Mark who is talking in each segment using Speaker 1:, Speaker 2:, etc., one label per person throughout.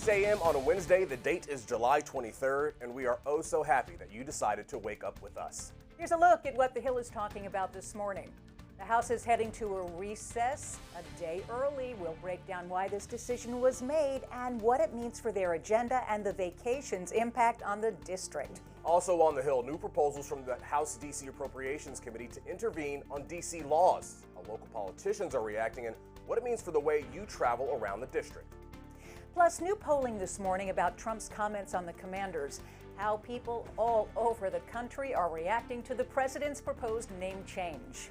Speaker 1: 6 a.m. on a Wednesday. The date is July 23rd, and we are oh so happy that you decided to wake up with us.
Speaker 2: Here's a look at what the Hill is talking about this morning. The House is heading to a recess a day early. We'll break down why this decision was made and what it means for their agenda and the vacation's impact on the district.
Speaker 1: Also on the Hill, new proposals from the House DC Appropriations Committee to intervene on DC laws, how local politicians are reacting, and what it means for the way you travel around the district.
Speaker 2: Plus, new polling this morning about Trump's comments on the commanders, how people all over the country are reacting to the president's proposed name change.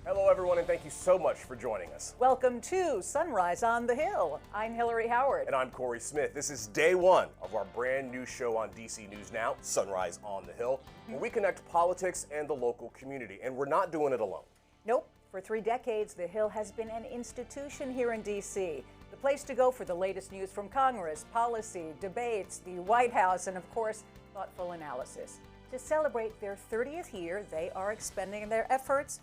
Speaker 1: Hello, everyone, and thank you so much for joining us.
Speaker 2: Welcome to Sunrise on the Hill. I'm Hillary Howard.
Speaker 1: And I'm Corey Smith. This is day one of our brand new show on DC News Now, Sunrise on the Hill, where we connect politics and the local community. And we're not doing it alone.
Speaker 2: Nope. For 3 decades, the Hill has been an institution here in DC. The place to go for the latest news from Congress, policy, debates, the White House, and of course, thoughtful analysis. To celebrate their 30th year, they are expending their efforts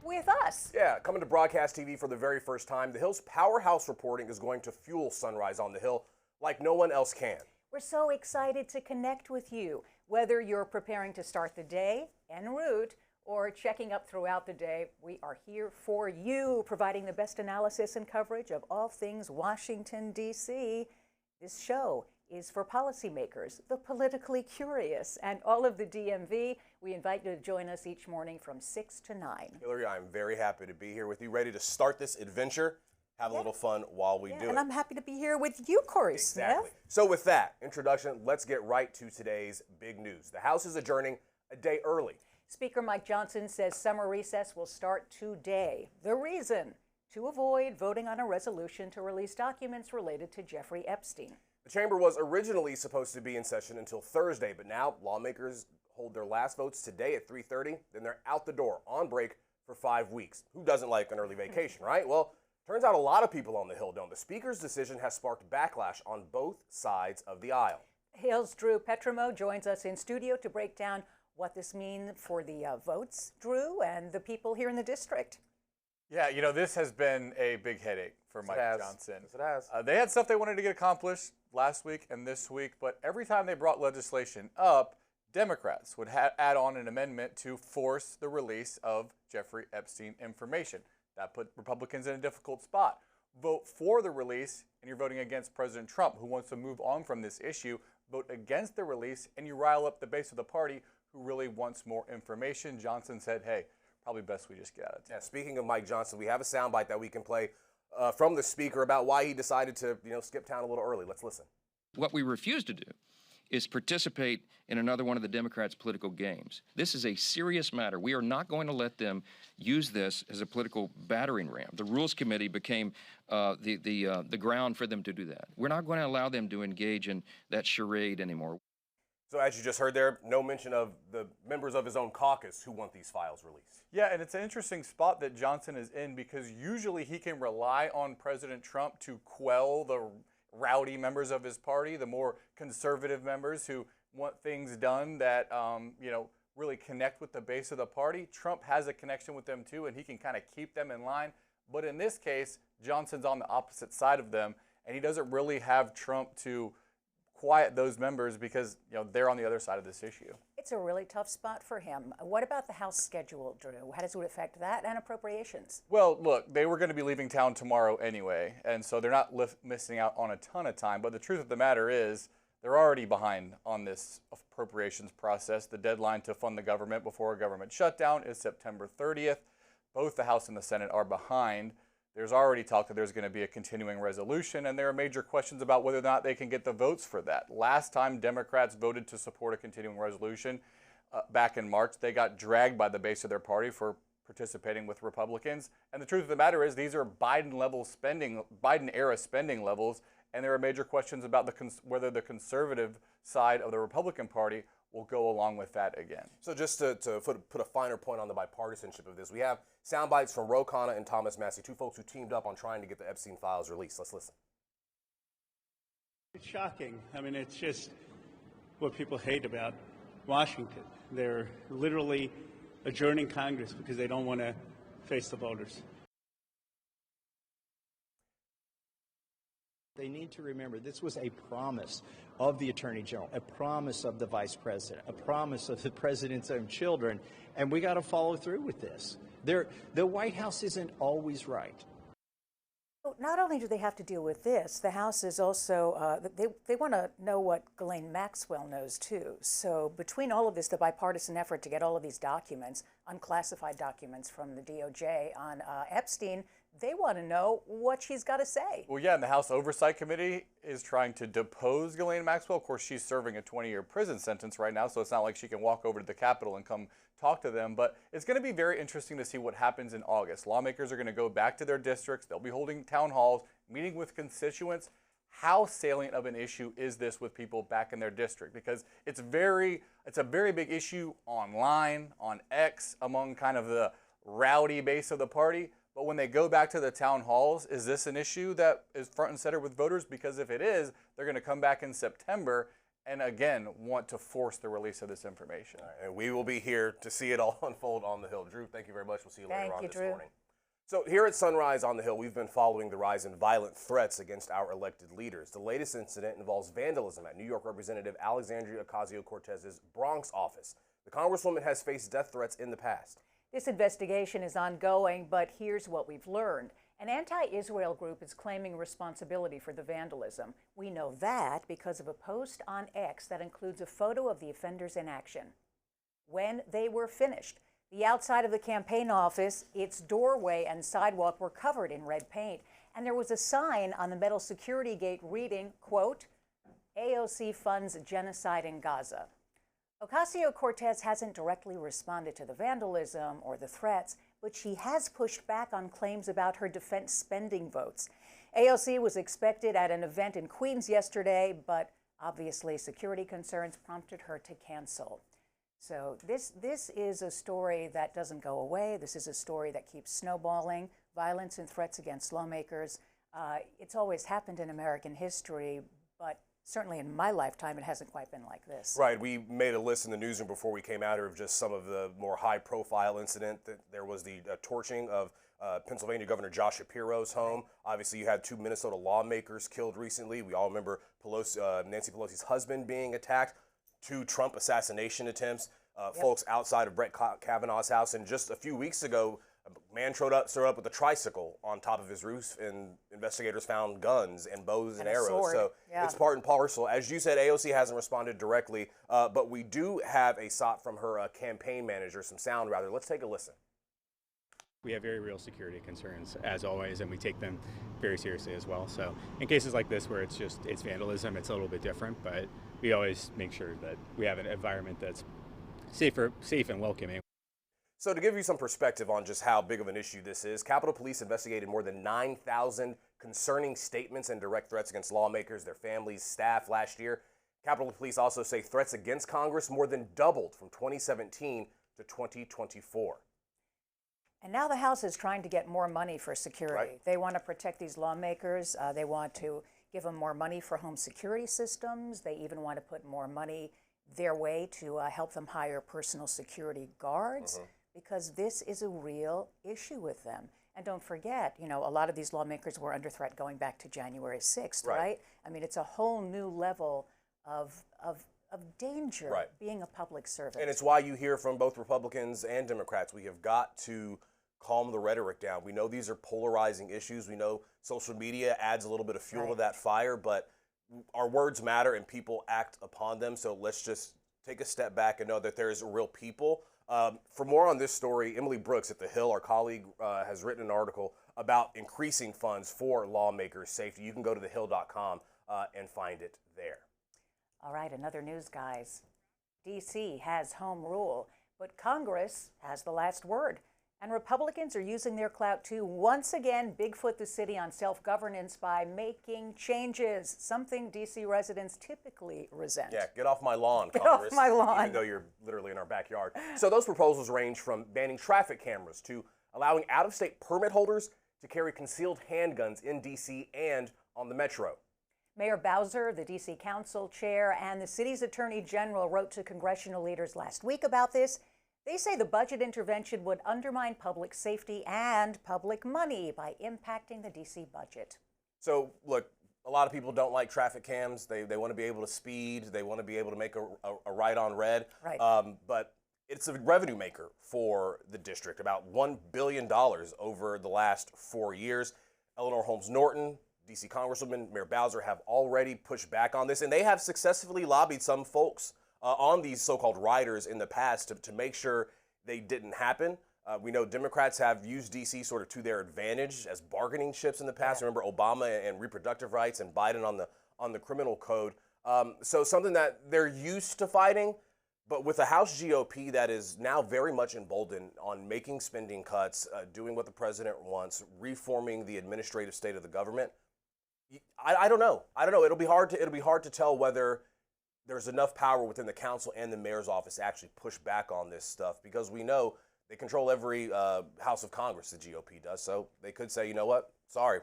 Speaker 2: with us.
Speaker 1: Yeah, coming to broadcast TV for the very first time, the Hill's powerhouse reporting is going to fuel Sunrise on the Hill like no one else can.
Speaker 2: We're so excited to connect with you, whether you're preparing to start the day en route or checking up throughout the day. We are here for you, providing the best analysis and coverage of all things Washington, D.C. This show is for policymakers, the politically curious, and all of the DMV. We invite you to join us each morning from 6 to 9.
Speaker 1: Hillary, I'm very happy to be here with you, ready to start this adventure, have a little fun while we do it.
Speaker 2: And I'm happy to be here with you, Corey
Speaker 1: Exactly.
Speaker 2: Smith.
Speaker 1: So with that introduction, let's get right to today's big news. The House is adjourning a day early.
Speaker 2: Speaker Mike Johnson says summer recess will start today. The reason? To avoid voting on a resolution to release documents related to Jeffrey Epstein.
Speaker 1: The chamber was originally supposed to be in session until Thursday, but now lawmakers hold their last votes today at 3:30. Then they're out the door on break for 5 weeks. Who doesn't like an early vacation, right? Well, turns out a lot of people on the Hill don't. The Speaker's decision has sparked backlash on both sides of the aisle.
Speaker 2: Hill's Drew Petrimo joins us in studio to break down what this means for the votes, Drew, and the people here in the district.
Speaker 3: Yeah, you know, this has been a big headache for Mike Johnson.
Speaker 1: Yes, it has.
Speaker 3: They had stuff they wanted to get accomplished last week and this week, but every time they brought legislation up, Democrats would add on an amendment to force the release of Jeffrey Epstein information. That put Republicans in a difficult spot. Vote for the release, and you're voting against President Trump, who wants to move on from this issue. Vote against the release, and you rile up the base of the party, who really wants more information. Johnson said, hey, probably best we just get out of town.
Speaker 1: Yeah, speaking of Mike Johnson, we have a soundbite that we can play from the Speaker about why he decided to, skip town a little early. Let's listen.
Speaker 4: What we refuse to do is participate in another one of the Democrats' political games. This is a serious matter. We are not going to let them use this as a political battering ram. The Rules Committee became the ground for them to do that. We're not going to allow them to engage in that charade anymore.
Speaker 1: So as you just heard there, no mention of the members of his own caucus who want these files released.
Speaker 3: Yeah, and it's an interesting spot that Johnson is in because usually he can rely on President Trump to quell the rowdy members of his party, the more conservative members who want things done that, really connect with the base of the party. Trump has a connection with them too, and he can kind of keep them in line. But in this case, Johnson's on the opposite side of them, and he doesn't really have Trump to quiet those members because they're on the other side of this issue.
Speaker 2: It's a really tough spot for him. What about the House schedule, Drew? How does it affect that and appropriations?
Speaker 3: Well, look, they were going to be leaving town tomorrow anyway, and so they're not missing out on a ton of time. But the truth of the matter is they're already behind on this appropriations process. The deadline to fund the government before a government shutdown is September 30th. Both the House and the Senate are behind. There's already talk that there's going to be a continuing resolution, and there are major questions about whether or not they can get the votes for that. Last time Democrats voted to support a continuing resolution back in March, they got dragged by the base of their party for participating with Republicans. And the truth of the matter is these are Biden-era spending levels, and there are major questions about whether the conservative side of the Republican Party will go along with that again.
Speaker 1: So just to put a finer point on the bipartisanship of this, we have sound bites from Ro Khanna and Thomas Massie, two folks who teamed up on trying to get the Epstein files released. Let's listen.
Speaker 5: It's shocking. I mean, it's just what people hate about Washington. They're literally adjourning Congress because they don't want to face the voters.
Speaker 6: They need to remember this was a promise of the Attorney General, a promise of the Vice President, a promise of the President's own children, and we got to follow through with this. The White House isn't always right.
Speaker 2: Not only do they have to deal with this, the House is also, they want to know what Ghislaine Maxwell knows too. So between all of this, the bipartisan effort to get all of these documents, unclassified documents from the DOJ on Epstein, they want to know what she's got to say.
Speaker 3: Well, yeah, and the House Oversight Committee is trying to depose Ghislaine Maxwell. Of course, she's serving a 20-year prison sentence right now, so it's not like she can walk over to the Capitol and come talk to them. But it's going to be very interesting to see what happens in August. Lawmakers are going to go back to their districts. They'll be holding town halls, meeting with constituents. How salient of an issue is this with people back in their district? Because it's a very big issue online, on X, among kind of the rowdy base of the party. But when they go back to the town halls, is this an issue that is front and center with voters? Because if it is, they're going to come back in September and again want to force the release of this information.
Speaker 1: All right, and we will be here to see it all unfold on the Hill. Drew, thank you very much. We'll see you later on this morning. So here at Sunrise on the Hill, we've been following the rise in violent threats against our elected leaders. The latest incident involves vandalism at New York Representative Alexandria Ocasio-Cortez's Bronx office. The Congresswoman has faced death threats in the past.
Speaker 2: This investigation is ongoing, but here's what we've learned. An anti-Israel group is claiming responsibility for the vandalism. We know that because of a post on X that includes a photo of the offenders in action. When they were finished, the outside of the campaign office, its doorway and sidewalk were covered in red paint, and there was a sign on the metal security gate reading, quote, AOC funds genocide in Gaza. Ocasio-Cortez hasn't directly responded to the vandalism or the threats, but she has pushed back on claims about her defense spending votes. AOC was expected at an event in Queens yesterday, but obviously security concerns prompted her to cancel. So this is a story that doesn't go away. This is a story that keeps snowballing, violence and threats against lawmakers. It's always happened in American history, but certainly in my lifetime, it hasn't quite been like this.
Speaker 1: Right. We made a list in the newsroom before we came out here of just some of the more high-profile incident. There was the torching of Pennsylvania Governor Josh Shapiro's home. Obviously, you had 2 Minnesota lawmakers killed recently. We all remember Nancy Pelosi's husband being attacked. 2 Trump assassination attempts. Folks outside of Brett Kavanaugh's house. And just a few weeks ago, a man showed up with a tricycle on top of his roof, and investigators found guns and bows and arrows.
Speaker 2: Sword.
Speaker 1: So it's part and parcel. As you said, AOC hasn't responded directly, but we do have a SOP from her campaign manager, some sound rather. Let's take a listen.
Speaker 7: We have very real security concerns, as always, and we take them very seriously as well. So in cases like this where it's vandalism, it's a little bit different, but we always make sure that we have an environment that's safe and welcoming.
Speaker 1: So to give you some perspective on just how big of an issue this is, Capitol Police investigated more than 9,000 concerning statements and direct threats against lawmakers, their families, staff last year. Capitol Police also say threats against Congress more than doubled from 2017 to 2024.
Speaker 2: And now the House is trying to get more money for security.
Speaker 1: Right.
Speaker 2: They want to protect these lawmakers. They want to give them more money for home security systems. They even want to put more money their way to help them hire personal security guards, because this is a real issue with them. And don't forget, a lot of these lawmakers were under threat going back to January 6th, right? I mean, it's a whole new level of danger being a public servant.
Speaker 1: And it's why you hear from both Republicans and Democrats, we have got to calm the rhetoric down. We know these are polarizing issues. We know social media adds a little bit of fuel to that fire, but our words matter and people act upon them. So let's just take a step back and know that there's real people. For more on this story, Emily Brooks at The Hill, our colleague, has written an article about increasing funds for lawmakers' safety. You can go to thehill.com and find it there.
Speaker 2: All right, another news, guys. DC has home rule, but Congress has the last word. And Republicans are using their clout to once again Bigfoot the city on self-governance by making changes, something DC residents typically resent.
Speaker 1: Yeah, get off my lawn, Congress.
Speaker 2: Get off my lawn.
Speaker 1: Even though you're literally in our backyard. So those proposals range from banning traffic cameras to allowing out-of-state permit holders to carry concealed handguns in DC and on the Metro.
Speaker 2: Mayor Bowser, the DC Council chair, and the city's attorney general wrote to congressional leaders last week about this. They say the budget intervention would undermine public safety and public money by impacting the DC budget.
Speaker 1: So, look, a lot of people don't like traffic cams. They want to be able to speed. They want to be able to make a right on red.
Speaker 2: Right.
Speaker 1: But it's a revenue maker for the district, about $1 billion over the last 4 years. Eleanor Holmes Norton, DC Congresswoman, Mayor Bowser have already pushed back on this, and they have successfully lobbied some folks on these so-called riders in the past to make sure they didn't happen. We know Democrats have used DC sort of to their advantage as bargaining chips in the past. Yeah. Remember Obama and reproductive rights, and Biden on the criminal code. So something that they're used to fighting, but with a House GOP that is now very much emboldened on making spending cuts, doing what the president wants, reforming the administrative state of the government. I don't know. It'll be hard to tell whether there's enough power within the council and the mayor's office to actually push back on this stuff, because we know they control every house of Congress, the GOP does. So they could say, you know what, sorry,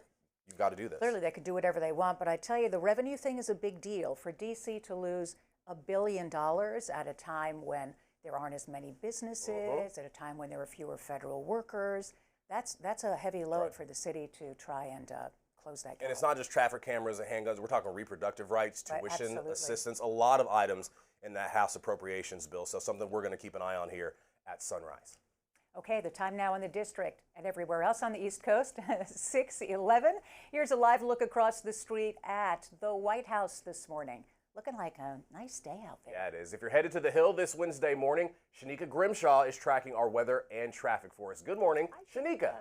Speaker 1: you've got to do this.
Speaker 2: Clearly they could do whatever they want, but I tell you, the revenue thing is a big deal. For DC to lose $1 billion at a time when there aren't as many businesses, at a time when there are fewer federal workers, that's a heavy load for the city to try and close that gap.
Speaker 1: And it's not just traffic cameras and handguns. We're talking reproductive rights, tuition assistance, a lot of items in that House Appropriations bill. So something we're going to keep an eye on here at Sunrise.
Speaker 2: Okay, the time now in the district and everywhere else on the East Coast, 6:11. Here's a live look across the street at the White House this morning. Looking like a nice day out there.
Speaker 1: Yeah, it is. If you're headed to the Hill this Wednesday morning, Shanika Grimshaw is tracking our weather and traffic for us. Good morning, Shanika.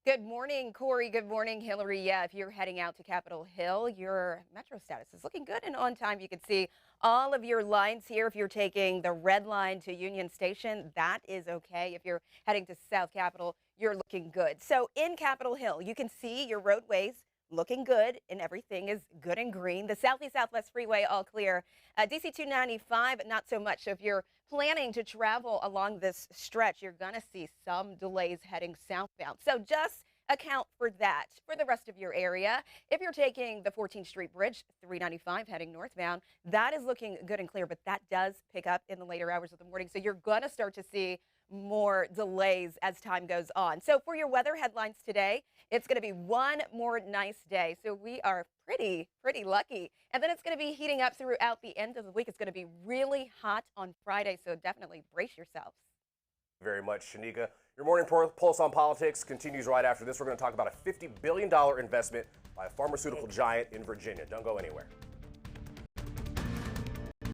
Speaker 8: Good morning, Corey. Good morning, Hillary. Yeah, if you're heading out to Capitol Hill, your metro status is looking good and on time. You can see all of your lines here. If you're taking the red line to Union Station, that is okay. If you're heading to South Capitol, you're looking good. So in Capitol Hill, you can see your roadways looking good, and everything is good and green. The Southeast Southwest Freeway, all clear. DC 295, not so much. So if you're planning to travel along this stretch, you're going to see some delays heading southbound. So just account for that. For the rest of your area, if you're taking the 14th Street Bridge, 395 heading northbound, that is looking good and clear, but that does pick up in the later hours of the morning. So you're going to start to see more delays as time goes on. So for your weather headlines today, it's going to be one more nice day. So we are pretty lucky. And then it's going to be heating up throughout the end of the week. It's going to be really hot on Friday. So definitely brace yourselves.
Speaker 1: Very much, Shanika. Your morning pulse on politics continues right after this. We're going to talk about a $50 billion investment by a pharmaceutical giant in Virginia. Don't go anywhere.